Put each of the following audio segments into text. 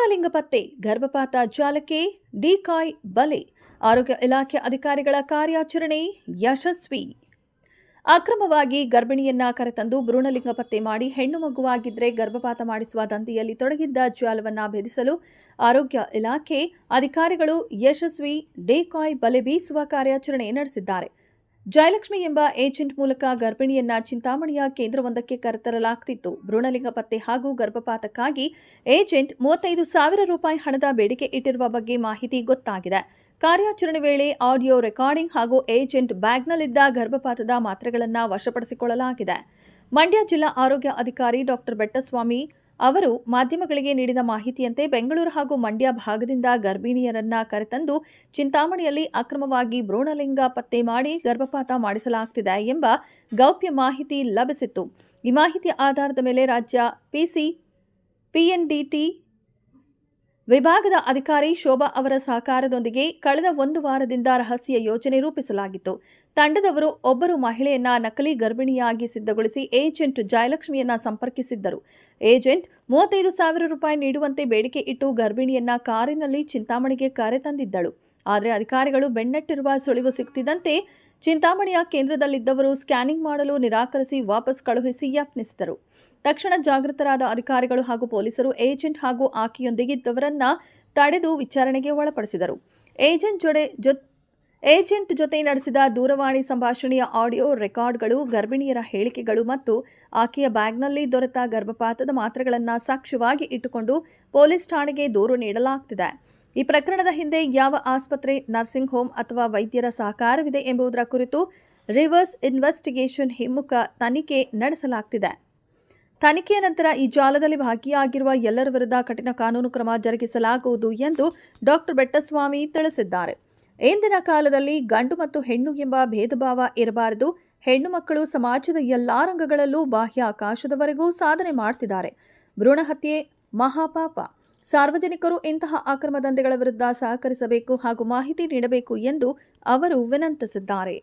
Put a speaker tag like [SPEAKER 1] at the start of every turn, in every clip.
[SPEAKER 1] ಭ್ರೂಣಲಿಂಗ ಪತ್ತೆ, ಗರ್ಭಪಾತ ಜಾಲಕ್ಕೆ ಡಿಕಾಯ್ ಬಲೆ. ಆರೋಗ್ಯ ಇಲಾಖೆ ಅಧಿಕಾರಿಗಳ ಕಾರ್ಯಾಚರಣೆ ಯಶಸ್ವಿ. ಅಕ್ರಮವಾಗಿ ಗರ್ಭಿಣಿಯನ್ನ ಕರೆತಂದು ಭ್ರೂಣಲಿಂಗ ಪತ್ತೆ ಮಾಡಿ ಹೆಣ್ಣು ಮಗುವಾಗಿದ್ದರೆ ಗರ್ಭಪಾತ ಮಾಡಿಸುವ ದಂಧೆಯಲ್ಲಿ ತೊಡಗಿದ್ದ ಜಾಲವನ್ನು ಭೇದಿಸಲು ಆರೋಗ್ಯ ಇಲಾಖೆ ಅಧಿಕಾರಿಗಳು ಯಶಸ್ವಿ ಡಿಕಾಯ್ ಬಲೆ ಬೀಸುವ ಕಾರ್ಯಾಚರಣೆ ನಡೆಸಿದ್ದಾರೆ. ಜಯಲಕ್ಷ್ಮಿ ಎಂಬ ಏಜೆಂಟ್ ಮೂಲಕ ಗರ್ಭಿಣಿಯನ್ನ ಚಿಂತಾಮಣಿಯ ಕೇಂದ್ರವೊಂದಕ್ಕೆ ಕರೆತರಲಾಗುತ್ತಿತ್ತು. ಭ್ರೂಣಲಿಂಗ ಪತ್ತೆ ಹಾಗೂ ಗರ್ಭಪಾತಕ್ಕಾಗಿ ಏಜೆಂಟ್ 35,000 ರೂಪಾಯಿ ಹಣದ ಬೇಡಿಕೆ ಇಟ್ಟಿರುವ ಬಗ್ಗೆ ಮಾಹಿತಿ ಗೊತ್ತಾಗಿದೆ. ಕಾರ್ಯಾಚರಣೆ ವೇಳೆ ಆಡಿಯೋ ರೆಕಾರ್ಡಿಂಗ್ ಹಾಗೂ ಏಜೆಂಟ್ ಬ್ಯಾಗ್ನಲ್ಲಿದ್ದ ಗರ್ಭಪಾತದ ಮಾತ್ರೆಗಳನ್ನು ವಶಪಡಿಸಿಕೊಳ್ಳಲಾಗಿದೆ. ಮಂಡ್ಯ ಜಿಲ್ಲಾ ಆರೋಗ್ಯ ಅಧಿಕಾರಿ ಡಾ ಬೆಟ್ಟಸ್ವಾಮಿ ಅವರು ಮಾಧ್ಯಮಗಳಿಗೆ ನೀಡಿದ ಮಾಹಿತಿಯಂತೆ ಬೆಂಗಳೂರು ಹಾಗೂ ಮಂಡ್ಯ ಭಾಗದಿಂದ ಗರ್ಭಿಣಿಯರನ್ನ ಕರೆತಂದು ಚಿಂತಾಮಣಿಯಲ್ಲಿ ಅಕ್ರಮವಾಗಿ ಭ್ರೂಣಲಿಂಗ ಪತ್ತೆ ಮಾಡಿ ಗರ್ಭಪಾತ ಮಾಡಿಸಲಾಗುತ್ತಿದೆ ಎಂಬ ಗೌಪ್ಯ ಮಾಹಿತಿ ಲಭಿಸಿತ್ತು. ಈ ಮಾಹಿತಿಯ ಆಧಾರದ ಮೇಲೆ ರಾಜ್ಯ PNDT ವಿಭಾಗದ ಅಧಿಕಾರಿ ಶೋಭಾ ಅವರ ಸಹಕಾರದೊಂದಿಗೆ ಕಳೆದ 1 ವಾರದಿಂದ ರಹಸ್ಯ ಯೋಜನೆ ರೂಪಿಸಲಾಗಿತ್ತು. ತಂಡದವರು ಒಬ್ಬರು ಮಹಿಳೆಯನ್ನ ನಕಲಿ ಗರ್ಭಿಣಿಯಾಗಿ ಸಿದ್ಧಗೊಳಿಸಿ ಏಜೆಂಟ್ ಜಯಲಕ್ಷ್ಮಿಯನ್ನ ಸಂಪರ್ಕಿಸಿದ್ದರು. ಏಜೆಂಟ್ 35,000 ರೂಪಾಯಿ ನೀಡುವಂತೆ ಬೇಡಿಕೆ ಇಟ್ಟು ಗರ್ಭಿಣಿಯನ್ನ ಕಾರಿನಲ್ಲಿ ಚಿಂತಾಮಣಿಗೆ ಕರೆತಂದಿದ್ದಳು. ಆದರೆ ಅಧಿಕಾರಿಗಳು ಬೆನ್ನಟ್ಟಿರುವ ಸುಳಿವು ಸಿಕ್ಕಿದಂತೆ ಚಿಂತಾಮಣಿಯ ಕೇಂದ್ರದಲ್ಲಿದ್ದವರು ಸ್ಕ್ಯಾನಿಂಗ್ ಮಾಡಲು ನಿರಾಕರಿಸಿ ವಾಪಸ್ ಕಳುಹಿಸಿ ಯತ್ನಿಸಿದರು. ತಕ್ಷಣ ಜಾಗೃತರಾದ ಅಧಿಕಾರಿಗಳು ಹಾಗೂ ಪೊಲೀಸರು ಏಜೆಂಟ್ ಹಾಗೂ ಆಕೆಯೊಂದಿಗಿದ್ದವರನ್ನ ತಡೆದು ವಿಚಾರಣೆಗೆ ಒಳಪಡಿಸಿದರು. ಏಜೆಂಟ್ ಜೊತೆ ನಡೆಸಿದ ದೂರವಾಣಿ ಸಂಭಾಷಣೆಯ ಆಡಿಯೋ ರೆಕಾರ್ಡ್ಗಳು, ಗರ್ಭಿಣಿಯರ ಹೇಳಿಕೆಗಳು ಮತ್ತು ಆಕೆಯ ಬ್ಯಾಗ್ನಲ್ಲಿ ದೊರೆತ ಗರ್ಭಪಾತದ ಮಾತ್ರೆಗಳನ್ನು ಸಾಕ್ಷ್ಯವಾಗಿ ಇಟ್ಟುಕೊಂಡು ಪೊಲೀಸ್ ಠಾಣೆಗೆ ದೂರು ನೀಡಲಾಗುತ್ತಿದೆ. ಈ ಪ್ರಕರಣದ ಹಿಂದೆ ಯಾವ ಆಸ್ಪತ್ರೆ, ನರ್ಸಿಂಗ್ ಹೋಮ್ ಅಥವಾ ವೈದ್ಯರ ಸಹಕಾರವಿದೆ ಎಂಬುದರ ಕುರಿತು ರಿವರ್ಸ್ ಇನ್ವೆಸ್ಟಿಗೇಷನ್ ಹಿಮ್ಮುಖ ತನಿಖೆ ನಡೆಸಲಾಗುತ್ತಿದೆ. ತನಿಖೆಯ ನಂತರ ಈ ಜಾಲದಲ್ಲಿ ಭಾಗಿಯಾಗಿರುವ ಎಲ್ಲರ ವಿರುದ್ಧ ಕಠಿಣ ಕಾನೂನು ಕ್ರಮ ಜರುಗಿಸಲಾಗುವುದು ಎಂದು ಡಾ ಬೆಟ್ಟಸ್ವಾಮಿ ತಿಳಿಸಿದ್ದಾರೆ. ಇಂದಿನ ಕಾಲದಲ್ಲಿ ಗಂಡು ಮತ್ತು ಹೆಣ್ಣು ಎಂಬ ಭೇದಭಾವ ಇರಬಾರದು. ಹೆಣ್ಣು ಮಕ್ಕಳು ಸಮಾಜದ ಎಲ್ಲಾ ರಂಗಗಳಲ್ಲೂ ಬಾಹ್ಯಾಕಾಶದವರೆಗೂ ಸಾಧನೆ ಮಾಡ್ತಿದ್ದಾರೆ. ಭ್ರೂಣ ಹತ್ಯೆ ಮಹಾಪಾಪ. ಸಾರ್ವಜನಿಕರು ಇಂತಹ ಅಕ್ರಮ ದಂಧೆಗಳ ವಿರುದ್ಧ ಸಹಕರಿಸಬೇಕು ಹಾಗೂ ಮಾಹಿತಿ ನೀಡಬೇಕು ಎಂದು ಅವರು ವಿನಂತಿಸಿದ್ದಾರೆ.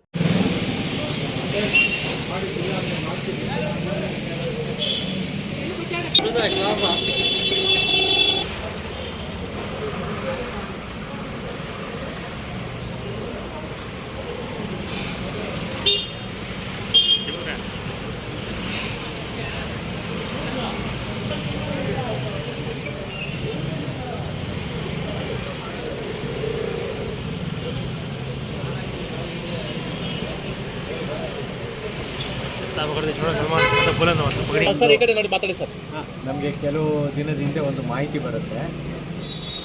[SPEAKER 2] ನಮಗೆ ಕೆಲವು ದಿನದ ಹಿಂದೆ ಒಂದು ಮಾಹಿತಿ ಬರುತ್ತೆ.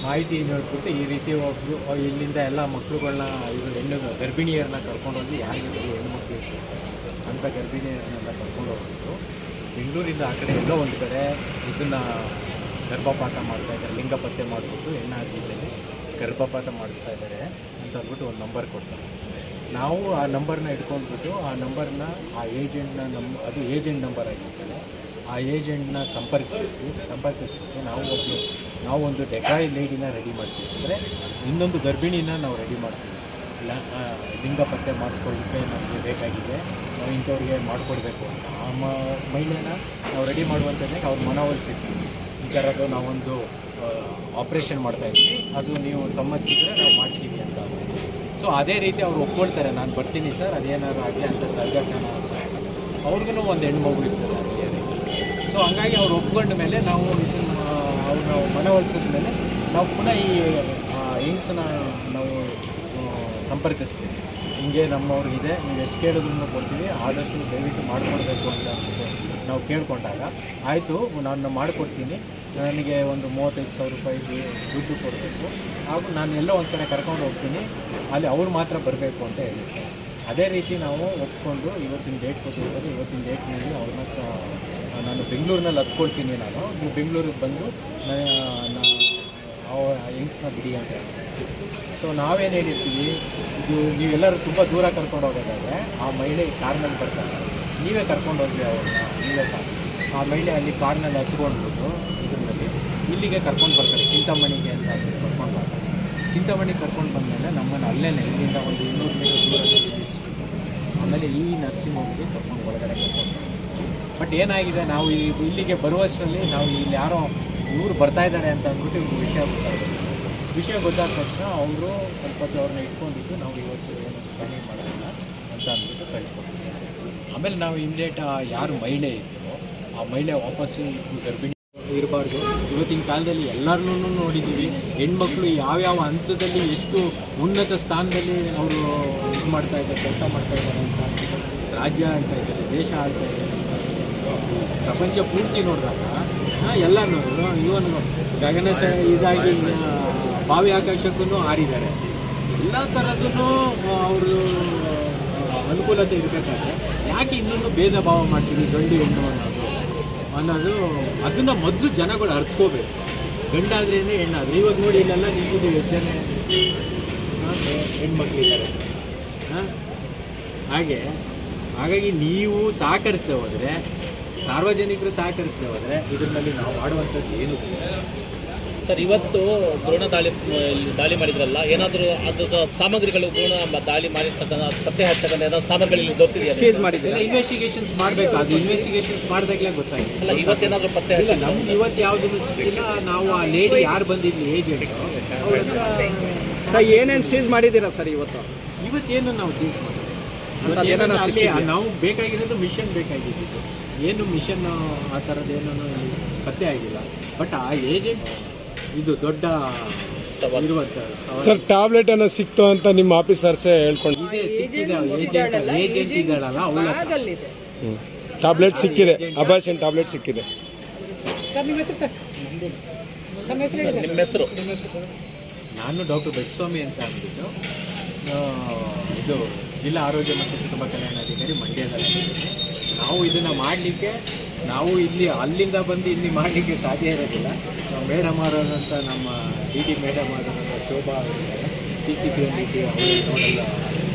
[SPEAKER 2] ಮಾಹಿತಿ ನೋಡ್ಬಿಟ್ಟು ಈ ರೀತಿ ಒಬ್ಬರು ಇಲ್ಲಿಂದ ಎಲ್ಲ ಮಕ್ಕಳುಗಳನ್ನ ಗರ್ಭಿಣಿಯರನ್ನ ಕರ್ಕೊಂಡೋಗಿ ಯಾರಿಗೆ ಹೆಣ್ಮಕ್ಳು ಅಂತ ಗರ್ಭಿಣಿಯರನ್ನೆಲ್ಲ ಕರ್ಕೊಂಡು ಹೋಗ್ಬಿಟ್ಟು ಬೆಂಗಳೂರಿಂದ ಆ ಕಡೆ ಎಲ್ಲೋ ಒಂದು ಕಡೆ ಇದನ್ನು ಗರ್ಭಪಾತ ಮಾಡ್ತಾಯಿದ್ದಾರೆ. ಲಿಂಗ ಪತ್ತೆ ಮಾಡಿಬಿಟ್ಟು ಹೆಣ್ಣಾಗಿದ್ದಲ್ಲಿ ಗರ್ಭಪಾತ ಮಾಡಿಸ್ತಾ ಇದ್ದಾರೆ ಅಂತ ಅಂದ್ಬಿಟ್ಟು ಒಂದು ನಂಬರ್ ಕೊಡ್ತಾರೆ. ನಾವು ಆ ನಂಬರ್ನ ಇಟ್ಕೊಂಡ್ಬಿಟ್ಟು ಆ ನಂಬರ್ನ ಆ ಏಜೆಂಟ್ನ ಅದು ಏಜೆಂಟ್ ನಂಬರ್ ಆಗಿರ್ತಾರೆ. ಆ ಏಜೆಂಟ್ನ ಸಂಪರ್ಕಿಸ್ಬಿಟ್ಟು ನಾವು ಒಂದು ಡೆಕಾಯ್ ಲೇಡಿನ ರೆಡಿ ಮಾಡ್ತೀವಿ. ಅಂದರೆ ಇನ್ನೊಂದು ಗರ್ಭಿಣಿನ ನಾವು ರೆಡಿ ಮಾಡ್ತೀವಿ. ಲಿಂಗ ಪತ್ತೆ ಮಾಡಿಸ್ಕೊಳ್ಳಿಕ್ಕೆ ನಮಗೆ ಬೇಕಾಗಿದೆ, ನಾವು ಇಂಥವ್ರಿಗೆ ಮಾಡಿಕೊಡ್ಬೇಕು ಅಂತ ಆ ಮಹಿಳೆನ ನಾವು ರೆಡಿ ಮಾಡುವಂಥದ್ದೇ ಅವ್ರ ಮನವೊಲಿಸಿರ್ತೀವಿ. ಈ ಥರದ್ದು ನಾವೊಂದು ಆಪ್ರೇಷನ್ ಮಾಡ್ತಾಯಿದ್ವಿ, ಅದು ನೀವು ಸಮ್ಮತಿಸಿದ್ರೆ ನಾವು ಮಾಡ್ತೀವಿ ಅಂತ. ಸೊ ಅದೇ ರೀತಿ ಅವ್ರು ಒಪ್ಕೊಳ್ತಾರೆ, ನಾನು ಬರ್ತೀನಿ ಸರ್, ಅದೇನಾದ್ರು ಆಗಲಿ ಅಂತ ತಡೆಗಟ್ಟೋಣ ಅಂತ. ಅವ್ರಿಗೂ ಒಂದು ಹೆಣ್ಮಗು ಇರ್ತದೆ ಅದೇ ರೀತಿ. ಸೊ ಹಂಗಾಗಿ ಅವ್ರು ಒಪ್ಕೊಂಡ ಮೇಲೆ ನಾವು ಇದನ್ನು ಅವ್ರನ್ನ ಮನವೊಲಿಸಿದ ಮೇಲೆ ನಾವು ಪುನಃ ಈ ಹೆಂಗ್ಸನ್ನ ನಾವು ಸಂಪರ್ಕಿಸ್ತೀವಿ. ಹಿಂಗೆ ನಮ್ಮವ್ರಿಗಿದೆ, ನೀವು ಎಷ್ಟು ಕೇಳಿದ್ರು ಕೊಡ್ತೀವಿ, ಆದಷ್ಟು ದಯವಿಟ್ಟು ಮಾಡಿಕೊಡ್ಬೇಕು ಅಂತ ನಾವು ಕೇಳ್ಕೊಂಡಾಗ ಆಯಿತು ನಾನು ಮಾಡಿಕೊಡ್ತೀನಿ, ನನಗೆ ಒಂದು 35,000 ರೂಪಾಯಿ ದುಡ್ಡು ಕೊಡಬೇಕು, ಹಾಗೂ ನಾನು ಎಲ್ಲೋ ಒಂದು ಕಡೆ ಕರ್ಕೊಂಡು ಹೋಗ್ತೀನಿ, ಅಲ್ಲಿ ಅವ್ರು ಮಾತ್ರ ಬರಬೇಕು ಅಂತ ಹೇಳಿರ್ತಾರೆ. ಅದೇ ರೀತಿ ನಾವು ಒಪ್ಕೊಂಡು ಇವತ್ತಿನ ಡೇಟ್ ಕೊಟ್ಟಿರ್ತಾರೆ. ಇವತ್ತಿನ ಡೇಟ್ನಲ್ಲಿ ಅವ್ರನ್ನ ನಾನು ಬೆಂಗಳೂರಿನಲ್ಲಿ ಹತ್ಕೊಳ್ತೀನಿ, ನೀವು ಬೆಂಗಳೂರಿಗೆ ಬಂದು ಹೆಂಗ್ಸ್ನ ಬಿಡಿ ಅಂತ ಹೇಳ್ತೀವಿ. ಸೊ ನಾವೇನು ಹೇಳಿರ್ತೀವಿ, ಇದು ನೀವೆಲ್ಲರೂ ತುಂಬ ದೂರ ಕರ್ಕೊಂಡು ಹೋಗೋದಾದರೆ ಆ ಮಹಿಳೆ ಕಾರ್ನಲ್ಲಿ ಬರ್ತಾರೆ, ನೀವೇ ಕರ್ಕೊಂಡು ಹೋಗಿ ಅವ್ರನ್ನ, ನೀವೇ ಆ ಮಹಿಳೆ ಅಲ್ಲಿ ಕಾರ್ನಲ್ಲಿ ಹಚ್ಕೊಂಡ್ಬಿಟ್ಟು ಇದರಲ್ಲಿ ಇಲ್ಲಿಗೆ ಕರ್ಕೊಂಡು ಬರ್ತಾರೆ, ಚಿಂತಾಮಣಿಗೆ ಅಂತ ಕರ್ಕೊಂಡು ಬರ್ತಾರೆ. ಚಿಂತಾಮಣಿಗೆ ಕರ್ಕೊಂಡು ಬಂದಮೇಲೆ ನಮ್ಮನ್ನು ಅಲ್ಲೇ ಇಲ್ಲಿಂದ ಒಂದು 200 ಮೀಟರ್ ದೂರದಲ್ಲಿ ನಿಲ್ಲಿಸ್ಬಿಟ್ಟು ಆಮೇಲೆ ಈ ನರ್ಸಿಂಗ್ ಹೋಮ್ಗೆ ಕರ್ಕೊಂಡು ಒಳಗಡೆ ಕರ್ಕೊಂಡು. ಬಟ್ ಏನಾಗಿದೆ, ನಾವು ಇಲ್ಲಿಗೆ ಬರುವಷ್ಟರಲ್ಲಿ ನಾವು ಇಲ್ಲಿ ಯಾರೋ ಇವರು ಬರ್ತಾ ಇದ್ದಾರೆ ಅಂತ ಅಂದ್ಬಿಟ್ಟು ಇವ್ರಿಗೆ ವಿಷಯ ಗೊತ್ತಾದ ತಕ್ಷಣ ಅವರು ಸ್ವಲ್ಪ ಹೊತ್ತು ಅವ್ರನ್ನ ಇಟ್ಕೊಂಡಿದ್ದು ನಾವು ಇವತ್ತು ಏನು ಸ್ಕ್ಯಾನಿಂಗ್ ಮಾಡೋದಿಲ್ಲ ಅಂತ ಅಂದ್ಬಿಟ್ಟು ಕಳಿಸ್ಕೊಡ್ತೀವಿ. ಆಮೇಲೆ ನಾವು ಇಮಿಡಿಯೇಟ್ ಯಾರು ಮಹಿಳೆ ಇತ್ತು ಆ ಮಹಿಳೆ ವಾಪಸ್ಸು ಗರ್ಭಿಣಿ ಇರಬಾರ್ದು. ಇವತ್ತಿನ ಕಾಲದಲ್ಲಿ ಎಲ್ಲರನ್ನೂ ನೋಡಿದ್ದೀವಿ, ಹೆಣ್ಮಕ್ಳು ಯಾವ್ಯಾವ ಹಂತದಲ್ಲಿ ಎಷ್ಟು ಉನ್ನತ ಸ್ಥಾನದಲ್ಲಿ ಅವರು ಇದು ಮಾಡ್ತಾ ಇದ್ದಾರೆ, ಕೆಲಸ ಮಾಡ್ತಾ ಇದ್ದಾರೆ ಅಂತ, ರಾಜ್ಯ ಆಳ್ತಾ ಇದ್ದಾರೆ, ದೇಶ ಆಳ್ತಾ ಇದ್ದಾರೆ, ಪ್ರಪಂಚ ಪೂರ್ತಿ ನೋಡಿದಾಗ ಎಲ್ಲನೂ ಇವನು ಗಗನ ಇದಾಗಿ ಬಾವಿ ಆಕಾಶಕ್ಕೂ ಹಾರಿದ್ದಾರೆ. ಎಲ್ಲ ಥರದೂ ಅವರು ಅನುಕೂಲತೆ ಇರಬೇಕಾದ್ರೆ ಯಾಕೆ ಇನ್ನೊಂದು ಭೇದ ಭಾವ ಮಾಡ್ತೀವಿ ಗಂಡು ಹೆಣ್ಣು ಅನ್ನೋದು ಅದನ್ನು ಮೊದಲು ಜನಗಳು ಅರ್ಥಕೋಬೇಕು. ಗಂಡಾದ್ರೇನೆ ಹೆಣ್ಣಾದ್ರೆ ಇವಾಗ ನೋಡಿ ಇಲ್ಲೆಲ್ಲ ನಿಂತಿದ್ದು ಎಷ್ಟು ಜನ ಹೆಣ್ಮಕ್ಳಿದ್ದಾರೆ. ಹಾಗಾಗಿ ನೀವು ಸಹಕರಿಸದೆ ಹೋದರೆ, ಸಾರ್ವಜನಿಕರು ಸಹಕರಿಸದೆ ಹೋದರೆ ಇದರಲ್ಲಿ ನಾವು ಮಾಡುವಂಥದ್ದು ಏನು
[SPEAKER 3] ಸರ್? ಇವತ್ತು ಭ್ರೂಣ ದಾಳಿ ಮಾಡಿದ್ರಲ್ಲ, ಏನಾದರೂ ಅದರ ಸಾಮಗ್ರಿಗಳು ಭ್ರೂಣ ದಾಳಿ ಮಾಡಿರ್ತಕ್ಕಂಥ ಪತ್ತೆ ಹಚ್ಚಕ್ಕಂಥ ಏನಾದ್ರು ಸಾಮಗ್ರಿಗಳು ದೊರೆತಿದೆಯಾ?
[SPEAKER 2] ಸೀಸ್ ಮಾಡಿದ್ದಾರೆ. ಇನ್ವೆಸ್ಟಿಗೇಷನ್ಸ್ ಮಾಡಬೇಕು. ಅದು ಇನ್ವೆಸ್ಟಿಗೇಷನ್ಸ್ ಮಾಡಿದಾಗಲೇ ಗೊತ್ತಾಗಿದೆ.
[SPEAKER 3] ಅಲ್ಲ, ಇವತ್ತೇನಾದರೂ ಪತ್ತೆ
[SPEAKER 2] ಇಲ್ಲ, ನಮ್ದು ಇವತ್ತು ಯಾವುದನ್ನು ಸಿಕ್ಕಿಲ್ಲ. ನಾವು ಆ ಲೇಡಿ ಯಾರು ಬಂದಿದ್ಲಿ ಏಜೆಂಟ್
[SPEAKER 4] ಸರ್ ಏನೇನು ಸೀಸ್ ಮಾಡಿದ್ದೀರಾ ಸರ್
[SPEAKER 2] ಇವತ್ತೇನು ನಾವು ಸೀಸ್ ಮಾಡಿದ್ವಿ. ಅಲ್ಲಿ ನಾವು ಬೇಕಾಗಿರೋದು ಮಿಷನ್ ಬೇಕಾಗಿದ್ದು, ಏನು ಮಿಷನ್ ಆ ಥರದ್ದು ಏನೂ ಪತ್ತೆ ಆಗಿಲ್ಲ. ಬಟ್ ಆ ಏಜೆಂಟ್ ಇದು ದೊಡ್ಡ ಇರುವಂಥ
[SPEAKER 5] ಸರ್ ಟ್ಯಾಬ್ಲೆಟ್ ಏನೋ ಸಿಕ್ತು ಅಂತ ನಿಮ್ಮ ಆಫೀಸರ್ಸೇ ಹೇಳ್ಕೊಂಡು
[SPEAKER 2] ಇದೇ ಸಿಕ್ಕಿದೆ. ಏಜೆಂಟ್ ಇದ್ದಾಳಲ್ಲ ಅವಳ
[SPEAKER 5] ಟ್ಯಾಬ್ಲೆಟ್ ಸಿಕ್ಕಿದೆ, ಅಬಾಷನ್ ಟ್ಯಾಬ್ಲೆಟ್ ಸಿಕ್ಕಿದೆ.
[SPEAKER 3] ನಿಮ್ಮ ಹೆಸರು?
[SPEAKER 2] ನಾನು ಡಾಕ್ಟರ್ ಬೆಟ್ಸ್ವಾಮಿ ಅಂತ ಅಂದ್ಬಿಟ್ಟು ಇದು ಜಿಲ್ಲಾ ಆರೋಗ್ಯ ಮತ್ತು ಕುಟುಂಬ ಕಲ್ಯಾಣಾಧಿಕಾರಿ ಮಂಡ್ಯದಲ್ಲಿ. ನಾವು ಇದನ್ನು ಮಾಡಲಿಕ್ಕೆ ನಾವು ಅಲ್ಲಿಂದ ಬಂದು ಇಲ್ಲಿ ಮಾಡಲಿಕ್ಕೆ ಸಾಧ್ಯ ಇರೋದಿಲ್ಲ. ಮೇಡಮ್ ಆದಂಥ ನಮ್ಮ ಡಿ ಮೇಡಮ್ ಆದಂಥ ಶೋಭಾ ಅವರಿದ್ದಾರೆ, PCPMDT ಅವರು ನೋಡಲ್ಲ,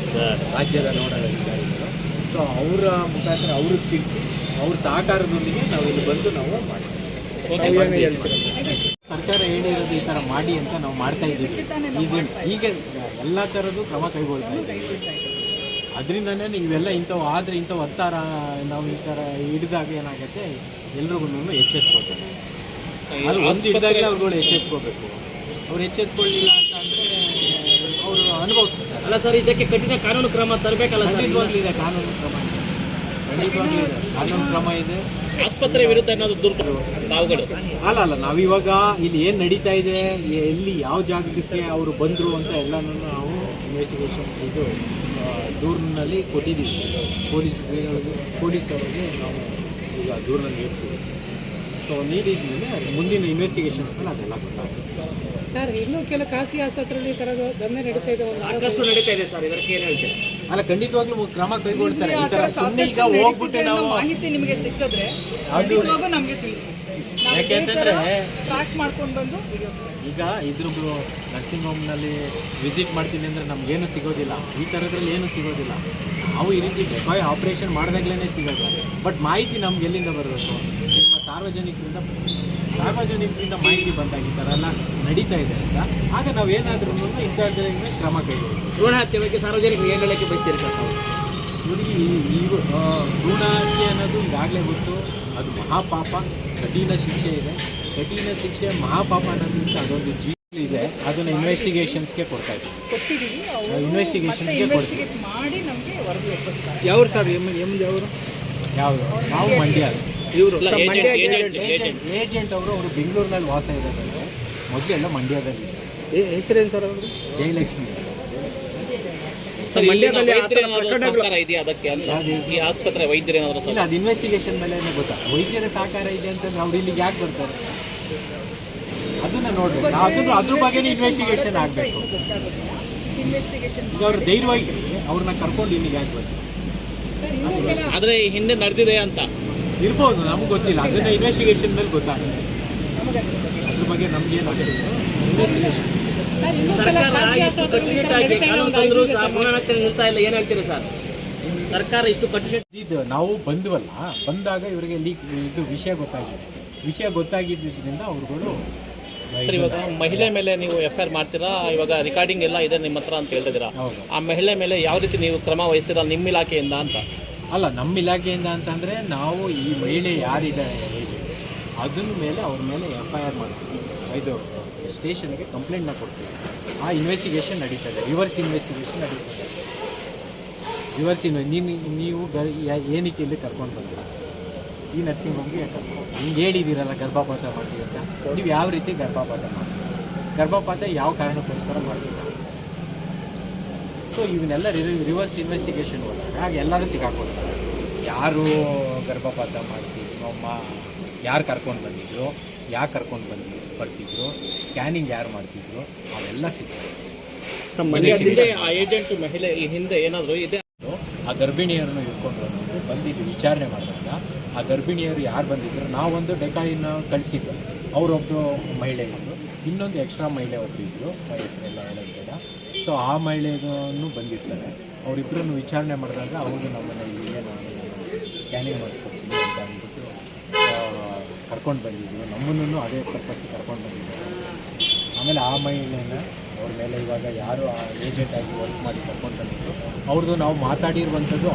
[SPEAKER 2] ರಾಜ್ಯದ ನೋಡಲ್ಲ ಅಧಿಕಾರಿಗಳು. ಸೊ ಅವರ ಮುಖಾಂತರ ಅವ್ರಿಗೆ ತಿಳಿಸಿ ಅವ್ರ ಸಹಕಾರದೊಂದಿಗೆ ನಾವು ಇಲ್ಲಿ ಬಂದು ನಾವು ಮಾಡ್ತೀವಿ. ಸರ್ಕಾರ ಹೇಳಿರೋದು ಈ ಥರ ಮಾಡಿ ಅಂತ ನಾವು ಮಾಡ್ತಾ ಇದ್ದೀವಿ. ಈಗ ಎಲ್ಲ ಥರದ್ದು ಕ್ರಮ ಕೈಗೊಳ್ತಾ ಇದ್ದೀವಿ. ಅದರಿಂದನೇ ಇವೆಲ್ಲ ಇಂಥವು ಆದರೆ ಇಂಥವು ಹತ್ತಾರ ನಾವು ಈ ಥರ ಹಿಡಿದಾಗ ಏನಾಗುತ್ತೆ, ಎಲ್ರಿಗೂ ಎಚ್ಚೆತ್ಕೋತಾರೆ. ಅದು ಒಂದು ಹಿಡಿದಾಗಲೇ ಅವ್ರುಗಳು ಎಚ್ಚೆತ್ಕೋಬೇಕು. ಅವ್ರು ಎಚ್ಚೆತ್ಕೊಳ್ಳಿಲ್ಲ ಅಂತ ಅಂದರೆ ಅವರು ಅನುಭವಿಸ್ತಾರೆ.
[SPEAKER 3] ಅಲ್ಲ ಸರ್, ಇದಕ್ಕೆ ಕಠಿಣ ಕಾನೂನು ಕ್ರಮ ತರಬೇಕಲ್ಲ?
[SPEAKER 2] ಖಂಡಿತವಾಗ್ಲಿದೆ ಕಾನೂನು ಕ್ರಮ, ಖಂಡಿತವಾಗ್ಲಿದೆ ಕಾನೂನು ಕ್ರಮ ಇದೆ.
[SPEAKER 3] ಆಸ್ಪತ್ರೆ ವಿರುದ್ಧ ಏನಾದರೂ ದೂರು ನಾವುಗಳು
[SPEAKER 2] ಅಲ್ಲ ನಾವಿವಾಗ ಇಲ್ಲಿ ಏನು ನಡೀತಾ ಇದೆ, ಎಲ್ಲಿ ಯಾವ ಜಾಗಕ್ಕೆ ಅವರು ಬಂದರು ಅಂತ ಎಲ್ಲನೂ ನಾವು ಇನ್ವೆಸ್ಟಿಗೇಷನ್ ಇದು ದೂರಿನಲ್ಲಿ ಕೊಟ್ಟಿದ್ದೀವಿ. ಪೊಲೀಸರಿಗೆ ನಾವು ಈಗ ದೂರಿನಲ್ಲಿ ಇರ್ತೀವಿ. ಸೊ ನೀಡಿದ್ಮೇಲೆ ಮುಂದಿನ ಇನ್ವೆಸ್ಟಿಗೇಷನ್ಸ್ ಮೇಲೆ ಅದೆಲ್ಲ ಗೊತ್ತಾಗುತ್ತೆ.
[SPEAKER 4] ಸರ್ ಇನ್ನೂ ಕೆಲವು ಖಾಸಗಿ ಆಸ್ಪತ್ರೆಯಲ್ಲಿ ಈ ಥರದ ದಂಧೆ ನಡೀತಾ ಇದೆ,
[SPEAKER 3] ಸಾಕಷ್ಟು ನಡೀತಾ ಇದೆ ಸರ್. ಇದಕ್ಕೆ ಏನು ಹೇಳ್ತೀರಾ?
[SPEAKER 2] ಅಲ್ಲ, ಖಂಡಿತವಾಗ್ಲೂ ಕ್ರಮ ಕೈಗೊಳ್ತಾರೆ. ಈ ಥರ ಸುಮ್ಮನೆ ಈಗ ಹೋಗ್ಬಿಟ್ಟು ನಾವು
[SPEAKER 6] ಮಾಹಿತಿ ನಿಮಗೆ ಸಿಕ್ಕಿದ್ರೆ
[SPEAKER 2] ಅದು
[SPEAKER 6] ನಮಗೆ ತಿಳಿಸಿ,
[SPEAKER 2] ಯಾಕೆಂತಂದ್ರೆ
[SPEAKER 6] ಟ್ರ್ಯಾಕ್ ಮಾಡ್ಕೊಂಡು ಬಂದು
[SPEAKER 2] ಈಗ ಇದ್ರೊಬ್ರು ನರ್ಸಿಂಗ್ ಹೋಮ್ನಲ್ಲಿ ವಿಸಿಟ್ ಮಾಡ್ತೀನಿ ಅಂದರೆ ನಮಗೇನು ಸಿಗೋದಿಲ್ಲ. ಈ ಥರದ್ರಲ್ಲಿ ಏನೂ ಸಿಗೋದಿಲ್ಲ. ನಾವು ಈ ರೀತಿ ಡೆಪಾಯ್ ಆಪ್ರೇಷನ್ ಮಾಡಿದಾಗಲೇ ಸಿಗೋದು. ಬಟ್ ಮಾಹಿತಿ ನಮ್ಗೆ ಎಲ್ಲಿಂದ ಬರಬೇಕು? ನಿಮ್ಮ ಸಾರ್ವಜನಿಕರಿಂದ ಮಾಹಿತಿ ಬಂದಾಗ ಈ ಥರ ಎಲ್ಲ ನಡೀತಾ ಇದೆ ಅಂತ ಆಗ ನಾವೇನಾದ್ರೂ ಇಂಥದ್ರಿಂದ ಕ್ರಮ ಕೈಗೊಳ್ತೀವಿ.
[SPEAKER 3] ಭ್ರೂಣ ಹತ್ಯೆ ಬಗ್ಗೆ ಸಾರ್ವಜನಿಕರು ಏನು ಹೇಳಕ್ಕೆ ಬಯಸ್ತೀರಿ ಸರ್?
[SPEAKER 2] ನೋಡಿ, ಭ್ರೂಣ ಹತ್ಯೆ ಅನ್ನೋದು ಈಗಾಗಲೇ ಗೊತ್ತು. ಅದು ಮಹಾಪಾಪ, ಕಠಿಣ ಶಿಕ್ಷೆ ಇದೆ. ಕಠಿಣ ಶಿಕ್ಷೆ ಮಹಾಪಾಪ ಅನ್ನೋದ್ರಿಂದ ಅದೊಂದು ಜೀವ ಇದೆ. ಅದನ್ನು ಇನ್ವೆಸ್ಟಿಗೇಷನ್ಸ್ಗೆ ಕೊಡ್ತಾ ಇದ್ದೀವಿ. ಇನ್ವೆಸ್ಟಿಗೇಷನ್ಸ್ಗೆ ಕೊಡ್ತೀವಿ.
[SPEAKER 6] ಮಾಡಿ ನಮಗೆ ವರದಿ ಒಪ್ಪಿಸ್ತಾರೆ.
[SPEAKER 4] ಯಾವ್ರು ಸರ್ ಯಾವರು?
[SPEAKER 2] ಯಾವುದು? ನಾವು ಮಂಡ್ಯ.
[SPEAKER 4] ಇವರು
[SPEAKER 2] ಏಜೆಂಟ್ ಅವರು ಬೆಂಗಳೂರಿನಲ್ಲಿ ವಾಸ ಇರೋದಂದ್ರೆ ಮೊದಲೆಲ್ಲ ಮಂಡ್ಯದಲ್ಲಿ.
[SPEAKER 4] ಹೆಸರೇನು ಸರ್ ಅವರು?
[SPEAKER 2] ಜಯಲಕ್ಷ್ಮಿ.
[SPEAKER 3] ಮಂಡ್ಯದಲ್ಲಿ ಸಹಕಾರ ಇದೆಯಾ ಅದಕ್ಕೆ? ಈ ಆಸ್ಪತ್ರೆ ವೈದ್ಯರು ಏನಾದರೂ
[SPEAKER 2] ಇಲ್ಲ, ಅದು ಇನ್ವೆಸ್ಟಿಗೇಷನ್ ಮೇಲೆ ಗೊತ್ತಾಗ ವೈದ್ಯರ ಸಹಕಾರ ಇದೆ ಅಂತಂದ್ರೆ ಅವ್ರು ಇಲ್ಲಿಗೆ ಯಾಕೆ ಬರ್ತಾರೆ ಅದನ್ನ ನೋಡ್ಬೇಕು. ಅದ್ರ ಬಗ್ಗೆ ಇನ್ವೆಸ್ಟಿಗೇಷನ್ ಆಗಬೇಕು. ಈಗ ಅವ್ರು ಧೈರ್ಯವಾಗಿ ಅವ್ರನ್ನ ಕರ್ಕೊಂಡು ಇಲ್ಲಿಗೆ ಯಾಕೆ ಬರ್ತಾರೆ?
[SPEAKER 3] ಆದರೆ ಹಿಂದೆ ನಡೆದಿದೆ ಅಂತ
[SPEAKER 2] ಇರ್ಬೋದು, ನಮ್ಗೆ ಗೊತ್ತಿಲ್ಲ. ಅದನ್ನ ಇನ್ವೆಸ್ಟಿಗೇಷನ್ ಮೇಲೆ ಗೊತ್ತಾಗುತ್ತೆ. ಅದ್ರ ಬಗ್ಗೆ ನಮ್ಗೇನು ಇನ್ವೆಸ್ಟಿಗೇಷನ್
[SPEAKER 3] ಸರ್ಕಾರ ಇಷ್ಟು ಕಠಿಣ
[SPEAKER 2] ಇದು ನಾವು ಬಂದಾಗ ಇವರಿಗೆ ಇದು ವಿಷಯ ಗೊತ್ತಾಗಿದ್ದರಿಂದ ಅವ್ರುಗಳು
[SPEAKER 3] ಸರ್. ಇವಾಗ ಮಹಿಳೆ ಮೇಲೆ ನೀವು FIR ಮಾಡ್ತೀರಾ, ಇವಾಗ ರೆಕಾರ್ಡಿಂಗ್ ಎಲ್ಲ ಇದೆ ನಿಮ್ಮ ಹತ್ರ ಅಂತ ಹೇಳ್ತಿದ್ದೀರಾ. ಆ ಮಹಿಳೆ ಮೇಲೆ ಯಾವ ರೀತಿ ನೀವು ಕ್ರಮ ವಹಿಸ್ತೀರಾ ನಿಮ್ಮ ಇಲಾಖೆಯಿಂದ ಅಂತ?
[SPEAKER 2] ಅಲ್ಲ, ನಮ್ಮ ಇಲಾಖೆಯಿಂದ ಅಂತಂದರೆ ನಾವು ಈ ಮಹಿಳೆ ಯಾರಿದ್ದಾರೆ ಅದನ್ನ ಮೇಲೆ ಅವ್ರ ಮೇಲೆ FIR ಮಾಡ್ತೀವಿ, ಇದು ಸ್ಟೇಷನ್ಗೆ ಕಂಪ್ಲೇಂಟ್ನ ಕೊಡ್ತೀವಿ. ಆ ಇನ್ವೆಸ್ಟಿಗೇಷನ್ ನಡೀತದೆ, ರಿವರ್ಸ್ ಇನ್ವೆಸ್ಟಿಗೇಷನ್ ನಡೀತದೆ. ನೀವು ಏನಕ್ಕೆ ಇಲ್ಲಿ ಕರ್ಕೊಂಡು ಬಂದಿರ ಈ ನರ್ಸಿಂಗ್ ಹೋಮ್ಗೆ ಹಿಂಗೆ ಹೇಳಿದ್ದೀರಲ್ಲ ಗರ್ಭಪಾತ ಮಾಡ್ತೀವಿ ಅಂತ, ನೀವು ಯಾವ ರೀತಿ ಗರ್ಭಪಾತ ಮಾಡ್ತೀವಿ, ಗರ್ಭಪಾತ ಯಾವ ಕಾರಣಕ್ಕೋಸ್ಕರ ಮಾಡ್ತೀರ? ಸೊ ಇವನ್ನೆಲ್ಲ ರಿವರ್ಸ್ ಇನ್ವೆಸ್ಟಿಗೇಷನ್ ಹೋದಾಗ ಆಗ ಎಲ್ಲರೂ ಸಿಕ್ಕಾಕೊಳ್ತಾರೆ. ಯಾರು ಗರ್ಭಪಾತ ಮಾಡ್ತಿದ್ರು, ಯಾರು ಕರ್ಕೊಂಡು ಬಂದಿದ್ರು, ಯಾಕೆ ಕರ್ಕೊಂಡು ಬರ್ತಿದ್ರು, ಸ್ಕ್ಯಾನಿಂಗ್ ಯಾರು ಮಾಡ್ತಿದ್ರು, ಅವೆಲ್ಲ ಸಿಗ್ತದೆ.
[SPEAKER 3] ಆ ಏಜೆಂಟ್ ಮಹಿಳೆ ಈ ಹಿಂದೆ ಏನಾದರೂ ಇದೆ?
[SPEAKER 2] ಆ ಗರ್ಭಿಣಿಯರನ್ನು ಹಿಡ್ಕೊಂಡು ಬಂದಿದ್ದು ವಿಚಾರಣೆ ಮಾಡಿದಾಗ ಆ ಗರ್ಭಿಣಿಯರು ಯಾರು ಬಂದಿದ್ರು, ನಾವೊಂದು ಡೆಕಾಯಿನ ಕಳಿಸಿದ್ದು, ಅವರೊಬ್ಬರು ಮಹಿಳೆ ಇದ್ದರು, ಇನ್ನೊಂದು ಎಕ್ಸ್ಟ್ರಾ ಮಹಿಳೆ ಒಬ್ಬರು ಇದ್ದರು, ಹೆಸರೆಲ್ಲ ಹೇಳೋದು ಬೇಡ. ಸೊ ಆ ಮಹಿಳೆಗೂ ಬಂದಿರ್ತಾರೆ. ಅವರಿಬ್ಬರನ್ನು ವಿಚಾರಣೆ ಮಾಡಿದಾಗ ಅವರು ನಮ್ಮನ್ನು ಇಲ್ಲಿಗೆ ನಾನು ಸ್ಕ್ಯಾನಿಂಗ್ ಮಾಡಿಸ್ಕೊಡ್ತೀನಿ ಅಂತ ಅಂದ್ಬಿಟ್ಟು ಕರ್ಕೊಂಡು ಬಂದಿದ್ರು. ನಮ್ಮನ್ನು ಅದೇ ಪರ್ಪಸ್ಸಿಗೆ ಕರ್ಕೊಂಡು ಬಂದಿದ್ದಾರೆ. ಆಮೇಲೆ ಆ ಮಹಿಳೆನ ಅವ್ರ ಮೇಲೆ ಇವಾಗ ಯಾರು ಆ ಏಜೆಂಟಾಗಿ ವರ್ಕ್ ಮಾಡಿ ಕರ್ಕೊಂಡು ಬಂದಿದ್ರು, ಅವ್ರದ್ದು ನಾವು ಮಾತಾಡಿರುವಂಥದ್ದು